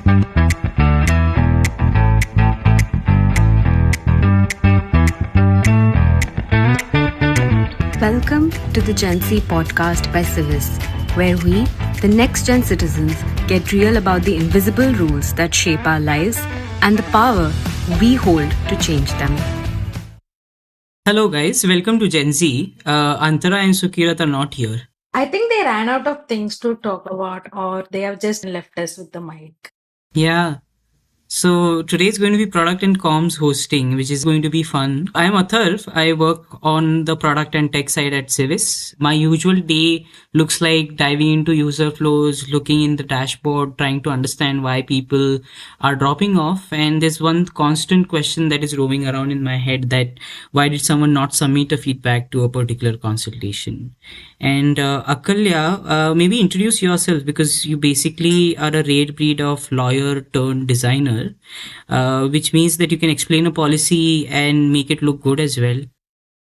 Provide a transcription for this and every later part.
Welcome to the Gen Z podcast by Civis, where we, the next gen citizens, get real about the invisible rules that shape our lives and the power we hold to change them. Hello, guys. Welcome to Gen Z. Antara and Sukirat are not here. I think they ran out of things to talk about, or they have just left us with the mic. Yeah. So today is going to be product and comms hosting, which is going to be fun. I am Atharv. I work on the product and tech side at Civis. My usual day looks like diving into user flows, looking in the dashboard, trying to understand why people are dropping off. And there's one constant question that is roaming around in my head: that why did someone not submit a feedback to a particular consultation? And Akalya, maybe introduce yourself, because you basically are a rare breed of lawyer turned designer, which means that you can explain a policy and make it look good as well.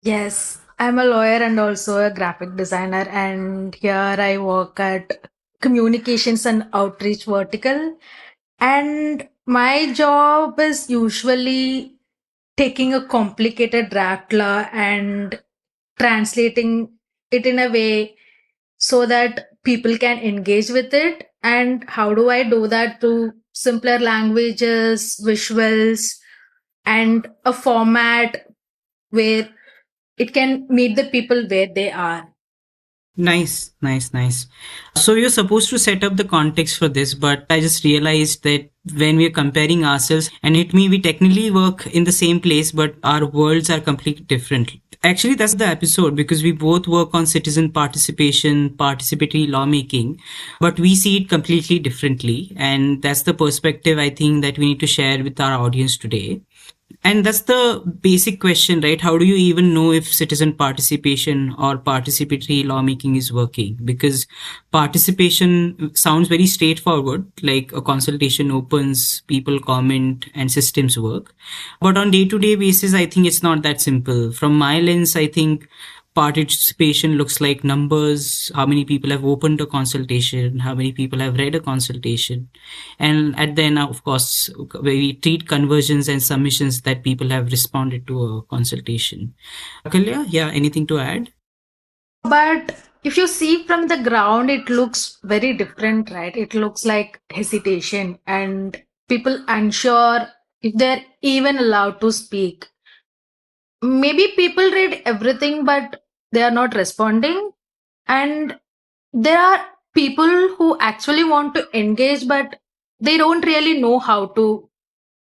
Yes, I'm a lawyer and also a graphic designer, and here I work at communications and outreach vertical. And my job is usually taking a complicated draft law and translating it in a way so that people can engage with it. And how do I do that through simpler languages, visuals, and a format where it can meet the people where they are. Nice, nice, nice. So you're supposed to set up the context for this, but I just realized that when we're comparing ourselves, and it may we technically work in the same place, but our worlds are completely different. Actually, that's the episode, because we both work on citizen participation, participatory lawmaking, but we see it completely differently. And that's the perspective I think that we need to share with our audience today. And that's the basic question, right? How do you even know if citizen participation or participatory lawmaking is working? Because participation sounds very straightforward, like a consultation opens, people comment, and systems work. But on day-to-day basis, I think it's not that simple. From my lens, I think participation looks like numbers: how many people have opened a consultation, how many people have read a consultation, and at the end, of course, we treat conversions and submissions that people have responded to a consultation. Akalya, yeah, anything to add? But if you see from the ground, it looks very different, right? It looks like hesitation and people unsure if they're even allowed to speak. Maybe people read everything, but they are not responding. And there are people who actually want to engage, but they don't really know how to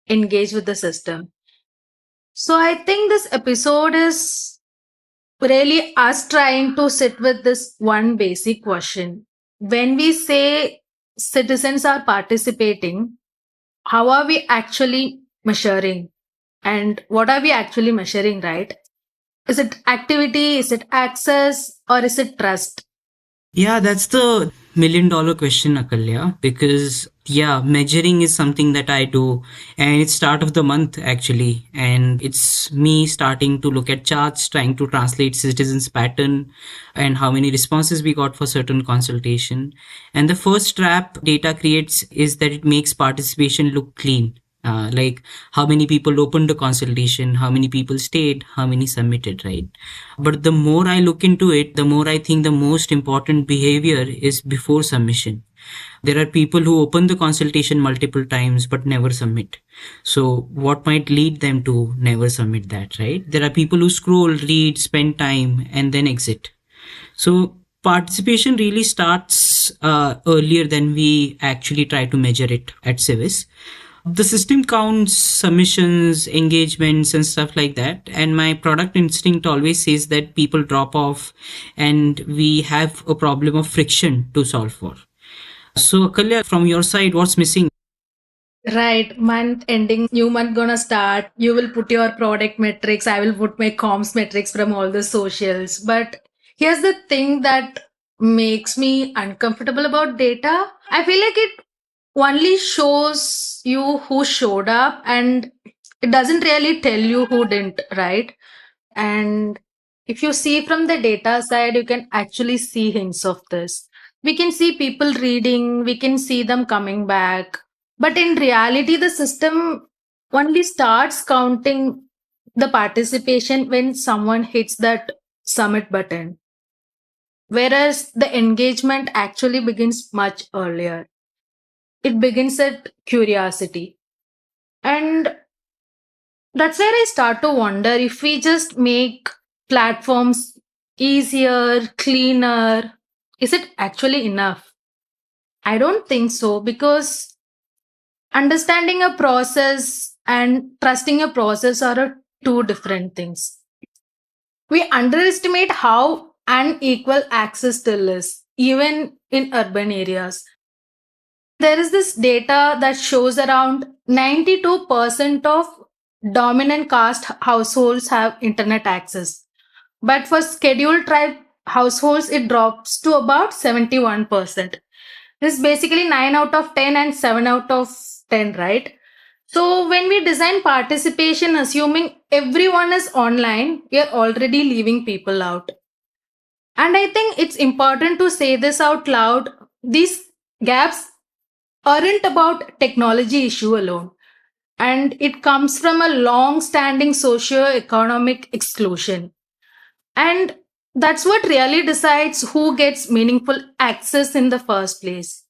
engage with the system. So I think this episode is really us trying to sit with this one basic question. When we say citizens are participating, how are we actually measuring? And what are we actually measuring, right? Is it activity? Is it access? Or is it trust? Yeah, that's the $1,000,000 question, Akalya, because yeah, measuring is something that I do, and it's start of the month actually, and it's me starting to look at charts, trying to translate citizens pattern and how many responses we got for certain consultation. And the first trap data creates is that it makes participation look clean. Like how many people opened the consultation, how many people stayed, how many submitted, right? But the more I look into it, the more I think the most important behavior is before submission. There are people who open the consultation multiple times but never submit. So what might lead them to never submit that, right? There are people who scroll, read, spend time, and then exit. So participation really starts earlier than we actually try to measure it at Civis. The system counts submissions, engagements, and stuff like that. And my product instinct always says that people drop off and we have a problem of friction to solve for. So, Akalya, from your side, what's missing? Right, month ending, new month gonna start. You will put your product metrics. I will put my comms metrics from all the socials. But here's the thing that makes me uncomfortable about data. I feel like it only shows you who showed up and it doesn't really tell you who didn't, right? And if you see from the data side, you can actually see hints of this. We can see people reading, we can see them coming back, But in reality, the system only starts counting the participation when someone hits that submit button, whereas the engagement actually begins much earlier. It begins at curiosity. And that's where I start to wonder if we just make platforms easier, cleaner, is it actually enough? I don't think so, because understanding a process and trusting a process are two different things. We underestimate how unequal access still is, even in urban areas. There is this data that shows around 92% of dominant caste households have internet access. But for scheduled tribe households, it drops to about 71%. This is basically 9 out of 10 and 7 out of 10, right? So when we design participation assuming everyone is online, we are already leaving people out. And I think it's important to say this out loud. These gaps aren't about technology issue alone. And it comes from a long standing socio-economic exclusion. And that's what really decides who gets meaningful access in the first place.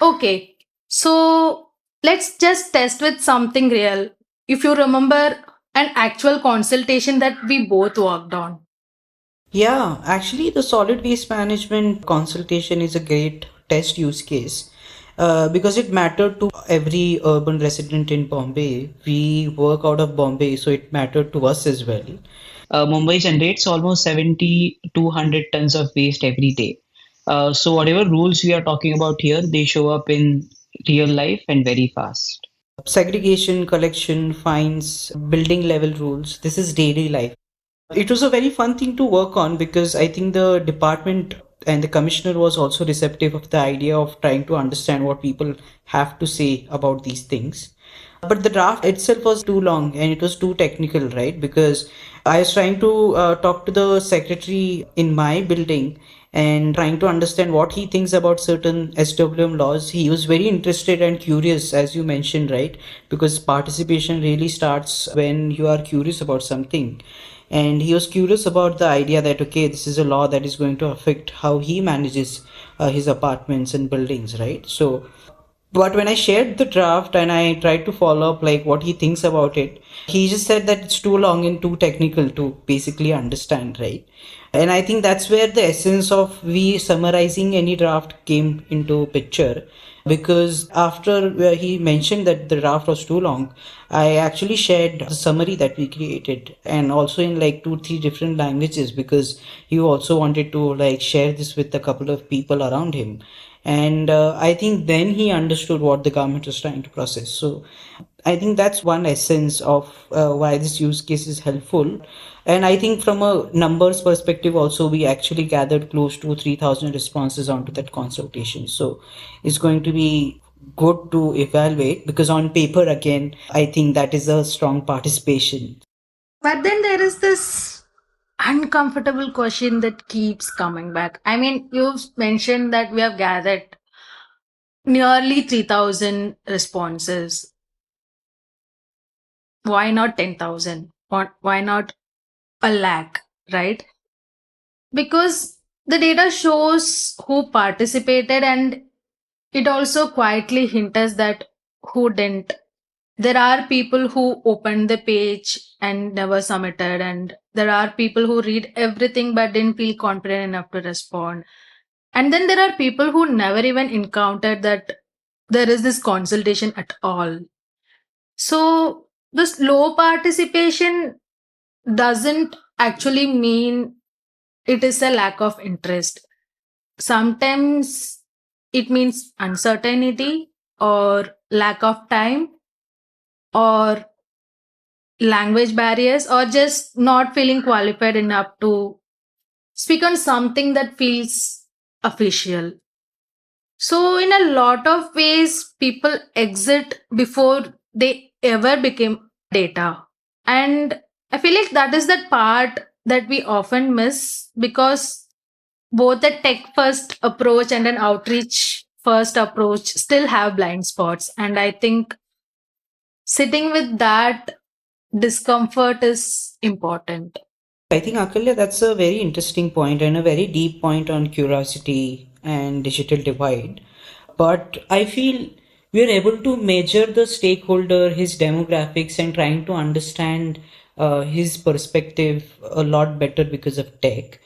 Okay, so let's just test with something real. If you remember an actual consultation that we both worked on. Yeah, actually, the solid waste management consultation is a great test use case because it mattered to every urban resident in Bombay. We work out of Bombay, so it mattered to us as well. Mumbai generates almost 70 to 100 tons of waste every day. So, whatever rules we are talking about here, they show up in real life and very fast. Segregation, collection, fines, building level rules. This is daily life. It was a very fun thing to work on because I think the department and the commissioner was also receptive of the idea of trying to understand what people have to say about these things. But the draft itself was too long and it was too technical, right? Because I was trying to talk to the secretary in my building and trying to understand what he thinks about certain SWM laws. He was very interested and curious, as you mentioned, right? Because participation really starts when you are curious about something. And he was curious about the idea that, okay, this is a law that is going to affect how he manages his apartments and buildings, right? So but when I shared the draft and I tried to follow up like what he thinks about it, he just said that it's too long and too technical to basically understand, right? And I think that's where the essence of we summarizing any draft came into picture. Because after he mentioned that the draft was too long, I actually shared the summary that we created and also in like two, three different languages because he also wanted to like share this with a couple of people around him. And I think then he understood what the government was trying to process. So I think that's one essence of why this use case is helpful. And I think from a numbers perspective also, we actually gathered close to 3,000 responses onto that consultation. So it's going to be good to evaluate because on paper, again, I think that is a strong participation. But then there is this uncomfortable question that keeps coming back. I mean, you've mentioned that we have gathered nearly 3,000 responses. Why not 10,000? Why not a lakh, right? Because the data shows who participated and it also quietly hints that who didn't. There are people who opened the page and never submitted, and there are people who read everything but didn't feel confident enough to respond. And then there are people who never even encountered that there is this consultation at all. So, this low participation doesn't actually mean it is a lack of interest. Sometimes it means uncertainty or lack of time or language barriers or just not feeling qualified enough to speak on something that feels official. So, in a lot of ways, people exit before they ever became data. And I feel like that is that part that we often miss because both a tech first approach and an outreach first approach still have blind spots. And I think sitting with that discomfort is important. I think Akalya, that's a very interesting point and a very deep point on curiosity and digital divide. But I feel we are able to measure the stakeholder, his demographics, and trying to understand his perspective a lot better because of tech.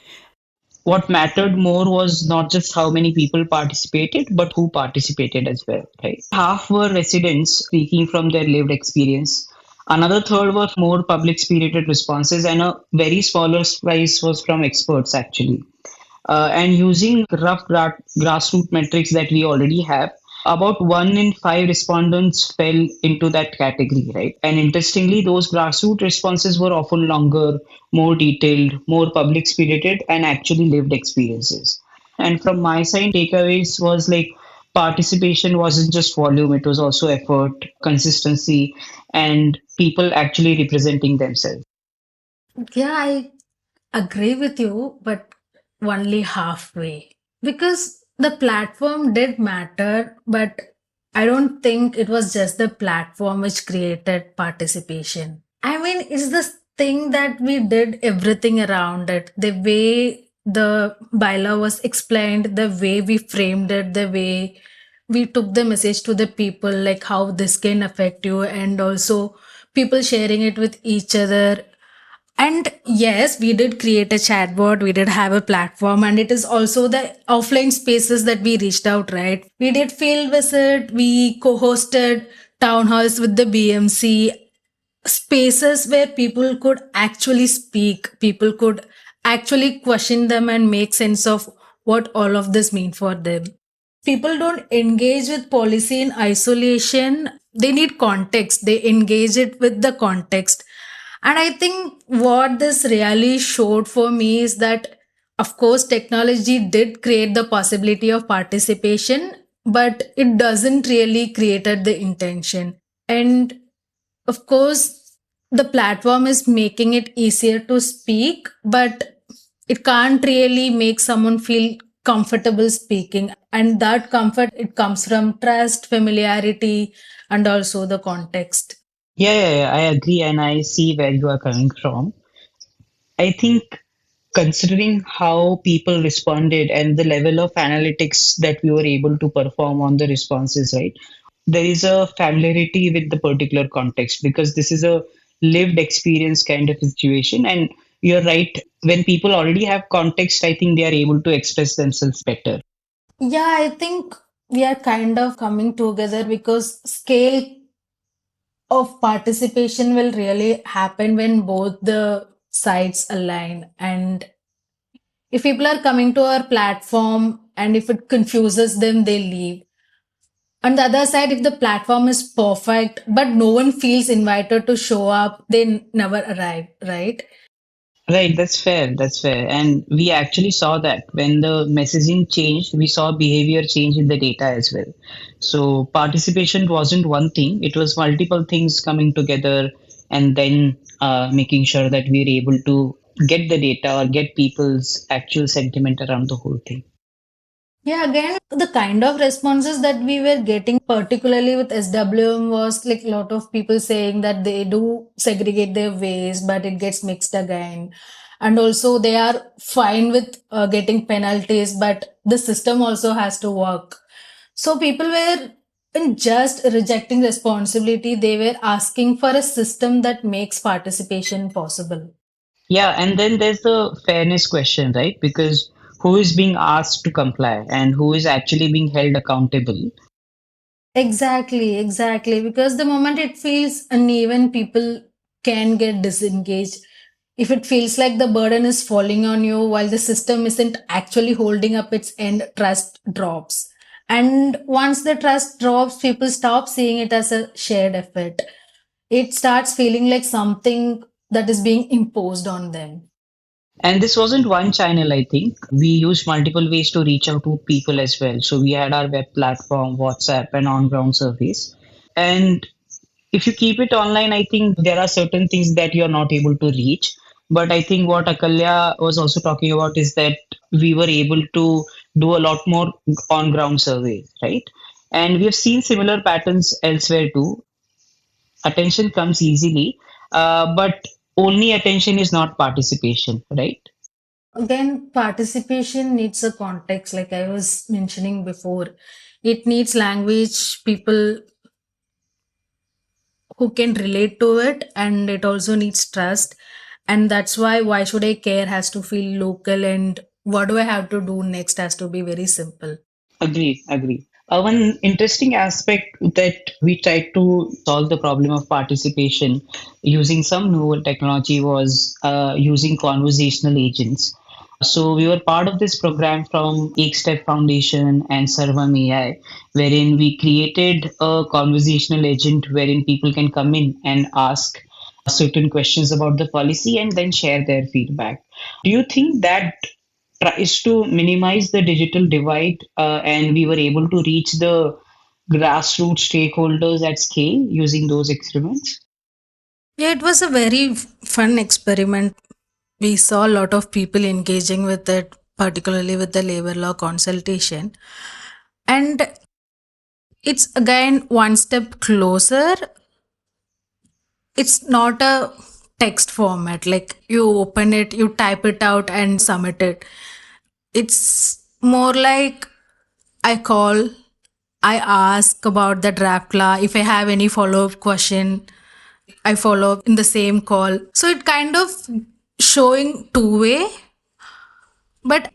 What mattered more was not just how many people participated, but who participated as well, right? Half were residents speaking from their lived experience. Another third were more public spirited responses, and a very smaller slice was from experts actually. And using rough grassroots metrics that we already have, about 1 in 5 respondents fell into that category, right? And interestingly, those grassroots responses were often longer, more detailed, more public spirited, and actually lived experiences. And from my side, takeaways was like participation wasn't just volume, it was also effort, consistency, and people actually representing themselves. Yeah, I agree with you, but only halfway. Because the platform did matter, but I don't think it was just the platform which created participation. I mean, it's this thing that we did everything around it. The way the bylaw was explained, the way we framed it, the way we took the message to the people, like how this can affect you, and also people sharing it with each other. And yes, we did create a chatbot, we did have a platform, and it is also the offline spaces that we reached out, right? We did field visit, we co hosted town halls with the BMC, spaces where people could actually speak, people could actually question them and make sense of what all of this mean for them. People don't engage with policy in isolation. They need context. They engage it with the context. And I think what this really showed for me is that, of course, technology did create the possibility of participation, but it doesn't really created the intention. And of course, the platform is making it easier to speak, but it can't really make someone feel comfortable speaking. And that comfort, it comes from trust, familiarity, and also the context. Yeah, I agree, and I see where you are coming from. I think considering how people responded and the level of analytics that we were able to perform on the responses, right? There is a familiarity with the particular context because this is a lived experience kind of situation. And you're right, when people already have context, I think they are able to express themselves better. Yeah, I think we are kind of coming together because scale of participation will really happen when both the sides align. And if people are coming to our platform and if it confuses them, they leave. On the other side, if the platform is perfect, but no one feels invited to show up, they never arrive, right? Right, that's fair. That's fair. And we actually saw that when the messaging changed, we saw behavior change in the data as well. So participation wasn't one thing, it was multiple things coming together and then making sure that we're able to get the data or get people's actual sentiment around the whole thing. Yeah, again, the kind of responses that we were getting, particularly with SWM, was like a lot of people saying that they do segregate their waste, but it gets mixed again. And also, they are fine with getting penalties, but the system also has to work. So, people were in just rejecting responsibility, they were asking for a system that makes participation possible. Yeah, and then there's the fairness question, right? Because who is being asked to comply and who is actually being held accountable? Exactly, exactly. Because the moment it feels uneven, people can get disengaged. If it feels like the burden is falling on you while the system isn't actually holding up its end, trust drops. And once the trust drops, people stop seeing it as a shared effort. It starts feeling like something that is being imposed on them. And this wasn't one channel, I think. We used multiple ways to reach out to people as well. So we had our web platform, WhatsApp, and on ground service. And if you keep it online, I think there are certain things that you're not able to reach. But I think what Akalya was also talking about is that we were able to do a lot more on ground surveys, right? And we have seen similar patterns elsewhere too. Attention comes easily, but only attention is not participation, right? Again, participation needs a context, like I was mentioning before. It needs language, people who can relate to it, and it also needs trust. And that's why should I care has to feel local, and what do I have to do next has to be very simple. Agree, agree. One interesting aspect that we tried to solve the problem of participation using some novel technology was using conversational agents. So we were part of this program from Ek Step Foundation and Sarvam AI, wherein we created a conversational agent wherein people can come in and ask certain questions about the policy and then share their feedback. Do you think that tries to minimize the digital divide, and we were able to reach the grassroots stakeholders at scale using those experiments? Yeah, it was a very fun experiment. We saw a lot of people engaging with it, particularly with the labor law consultation. And it's again one step closer. It's not a text format, like you open it, you type it out, and submit it. It's more like I call, I ask about the draft law. If I have any follow up question, I follow up in the same call. So it kind of showing two-way, but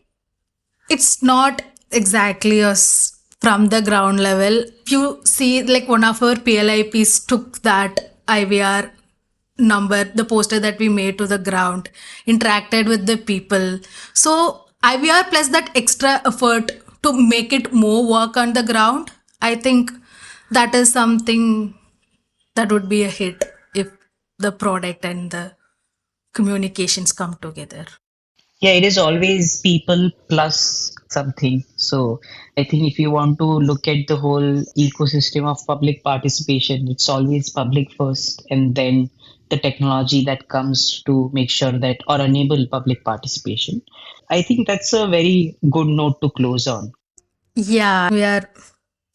it's not exactly us from the ground level. You see, like one of our PLIPs took that IVR number, the poster that we made to the ground, interacted with the people. So IVR plus that extra effort to make it more work on the ground, I think that is something that would be a hit if the product and the communications come together. Yeah, it is always people plus something. So I think if you want to look at the whole ecosystem of public participation, it's always public first and then the technology that comes to make sure that or enable public participation. I think that's a very good note to close on. Yeah, we are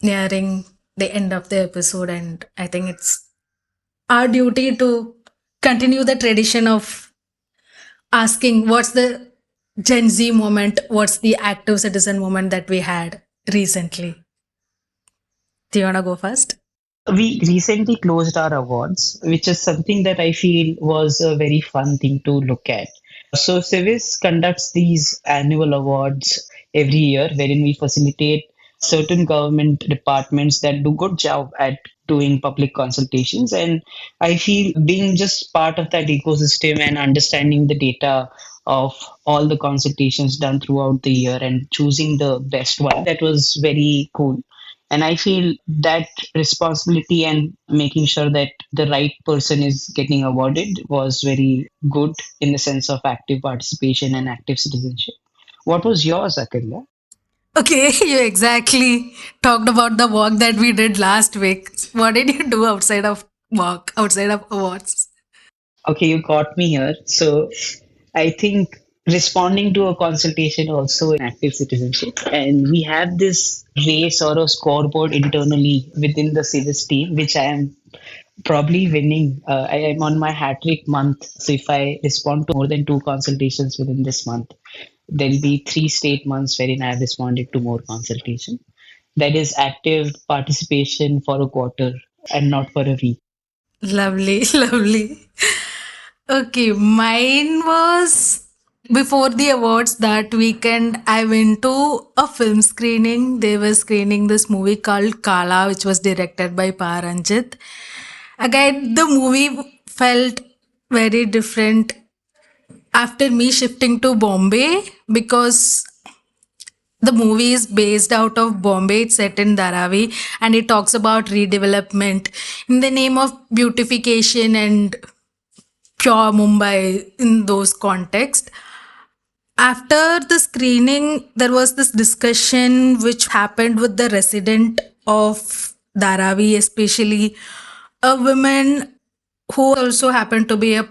nearing the end of the episode, and I think it's our duty to continue the tradition of asking what's the Gen Z moment, what's the active citizen moment that we had recently. Do you want to go first? We recently closed our awards, which is something that I feel was a very fun thing to look at. So, Civis conducts these annual awards every year, wherein we facilitate certain government departments that do good job at doing public consultations. And I feel being just part of that ecosystem and understanding the data of all the consultations done throughout the year and choosing the best one, that was very cool. And I feel that responsibility and making sure that the right person is getting awarded was very good in the sense of active participation and active citizenship. What was yours, Akalya? Okay, you exactly talked about the work that we did last week. What did you do outside of work, outside of awards? Okay, you caught me here. So I think responding to a consultation also an active citizenship. And we have this race or a scoreboard internally within the civis team, which I am probably winning. I am on my hat trick month. So if I respond to more than two consultations within this month, there'll be three straight months wherein I have responded to more consultation. That is active participation for a quarter and not for a week. Lovely, lovely. Okay, mine was before the awards that weekend. I went to a film screening. They were screening this movie called Kala, which was directed by Paranjit. Again, the movie felt very different after me shifting to Bombay because the movie is based out of Bombay. It's set in Dharavi and it talks about redevelopment in the name of beautification and pure Mumbai in those contexts. After the screening, there was this discussion which happened with the resident of Dharavi, especially a woman who also happened to be a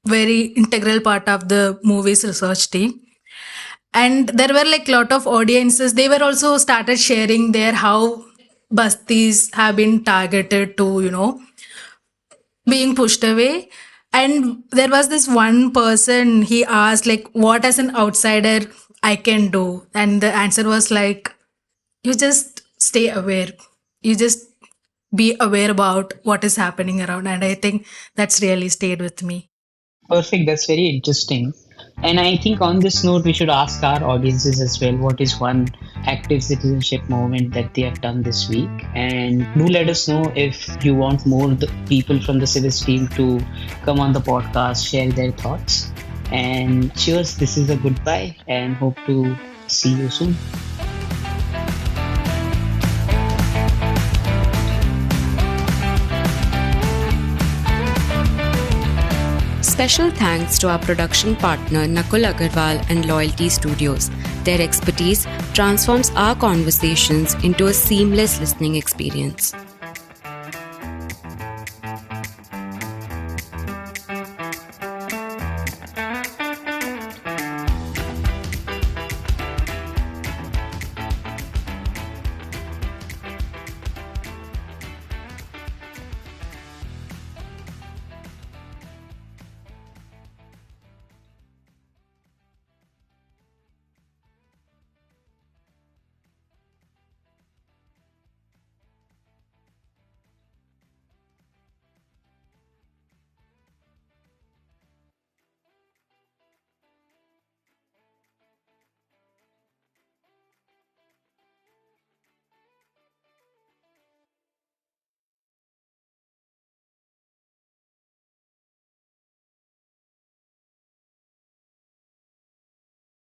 very integral part of the movie's research team. And there were like lot of audiences, they were also started sharing their how bastis have been targeted to, being pushed away. And there was this one person, he asked like, what as an outsider I can do, and the answer was like, you just stay aware, you just be aware about what is happening around. And I think that's really stayed with me. Perfect. That's very interesting. And I think on this note, we should ask our audiences as well what is one active citizenship movement that they have done this week. And do let us know if you want more people from the Civis team to come on the podcast, share their thoughts. And cheers. This is a goodbye and hope to see you soon. Special thanks to our production partner Nakul Agarwal and Loyalty Studios. Their expertise transforms our conversations into a seamless listening experience.